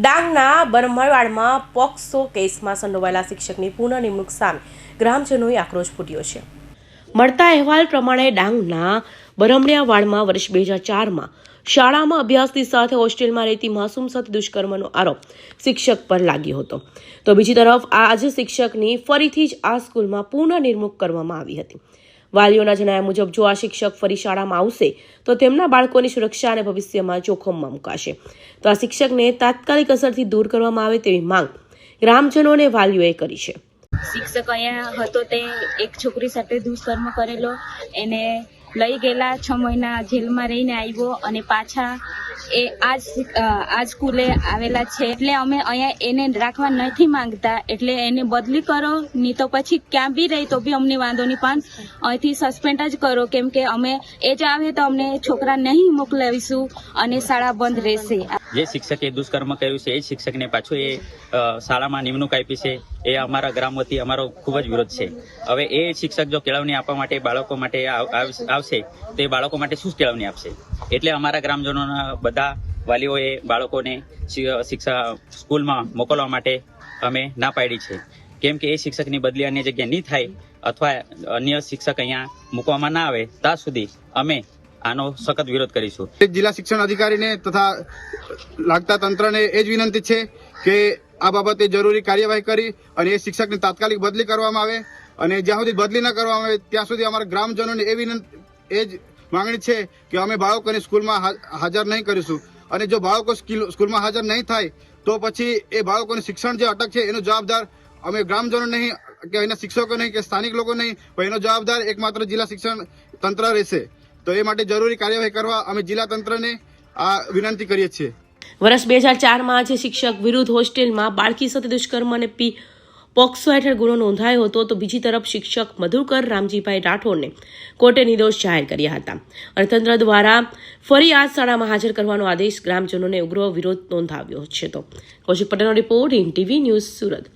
ડાંગના બરમવાડમાં પોક્સો કેસમાં સંડોવાયેલા શિક્ષકની પુનઃ નિમણૂક સામે ગ્રામજનોએ આક્રોશ ફૂટ્યો છે। મળતા અહેવાલ પ્રમાણે ડાંગના બરમડિયાવાડમાં વર્ષ 2004માં શાળામાં અભ્યાસની સાથે હોસ્ટેલમાં રહેતી માસૂમ સાથે દુષ્કર્મનો આરોપ શિક્ષક પર લાગ્યો હતો, તો બીજી તરફ આજે શિક્ષકની ફરીથી જ આ સ્કૂલમાં પુનઃ નિમણૂક કરવામાં આવી હતી। વાલીઓના જણાવ્યા મુજબ જો આ શિક્ષક ફરી શાળામાં આવશે તો તેમના બાળકોની સુરક્ષા અને ભવિષ્યમાં જોખમમાં મુકાશે, તો આ શિક્ષકને તાત્કાલિક અસરથી દૂર કરવામાં આવે તેવી માંગ ગ્રામજનો અને વાલીઓએ કરી છે। શિક્ષક અહીંયા હતો તે એક છોકરી સાથે દુષ્કર્મ કરેલો, એને લઈ ગયેલા, 6 મહિના જેલમાં રહીને આવ્યો અને પાછા એ આ સ્કૂલે આવેલા છે। એટલે અમે અહીંયા એને રાખવા નથી માંગતા, એટલે એને બદલી કરો, નહીં તો પછી ક્યાં બી રહી તો બી અમને વાંધો નહીં, પણ અહીંથી સસ્પેન્ડ જ કરો, કેમ કે અમે એ જ આવે તો અમને છોકરા નહીં મોકલાવીશું અને શાળા બંધ રહેશે। જે શિક્ષકે દુષ્કર્મ કર્યું છે એ શિક્ષકને પાછું એ શાળામાં નિમણૂક આપી છે, એ અમારા ગ્રામ વતી અમારો ખૂબ જ વિરોધ છે। હવે એ શિક્ષક જો કેળવણી આપવા માટે બાળકો માટે આવશે તો એ બાળકો માટે શું કેળવણી આપશે? એટલે અમારા ગ્રામજનોના બધા વાલીઓએ બાળકોને શિક્ષા સ્કૂલમાં મોકલવા માટે અમે ના પાડી છે, કેમ કે એ શિક્ષકની બદલી અન્ય જગ્યાએ નહીં થાય અથવા અન્ય શિક્ષક અહીંયા મૂકવામાં ના આવે ત્યાં સુધી અમે આનો સખત વિરોધ કરીશું। જિલ્લા શિક્ષણ અધિકારીને તથા લાગતા તંત્રને એ જ વિનંતી છે કે આ બાબતે જરૂરી કાર્યવાહી કરી અને એ શિક્ષકની તાત્કાલિક બદલી કરવામાં આવે, અને જ્યાં સુધી બદલી ન કરવામાં આવે ત્યાં સુધી અમારા ગ્રામજનોને એ જ માંગણી છે કે અમે બાળકોને સ્કૂલમાં હાજર નહીં કરીશું, અને જો બાળકો સ્કૂલમાં હાજર નહીં થાય તો પછી એ બાળકોનું શિક્ષણ જે અટક છે એનો જવાબદાર અમે ગ્રામજનો નહીં કે એના શિક્ષકો નહીં કે સ્થાનિક લોકો નહીં, પણ એનો જવાબદાર એકમાત્ર જિલ્લા શિક્ષણ તંત્ર રહેશે। તો એ માટે જરૂરી કાર્યવાહી કરવા અમે જિલ્લા તંત્રને આ વિનંતી કરીએ છીએ। વર્ષ 2004માં જે શિક્ષક વિરુદ્ધ હોસ્ટેલમાં બાળકી સાથે દુષ્કર્મ અને પોક્સો હેઠળ ગુનો નોંધાયો હતો, તો બીજી તરફ શિક્ષક મધુકર રામજીભાઈ રાઠોડને કોર્ટે નિર્દોષ જાહેર કર્યા હતા અને તંત્ર દ્વારા ફરી આ શાળામાં હાજર કરવાનો આદેશ ગ્રામજનોને ઉગ્ર વિરોધ નોંધાવ્યો છે। તો કૌશિક પટેલનો રિપોર્ટ, INTV ન્યૂઝ, સુરત।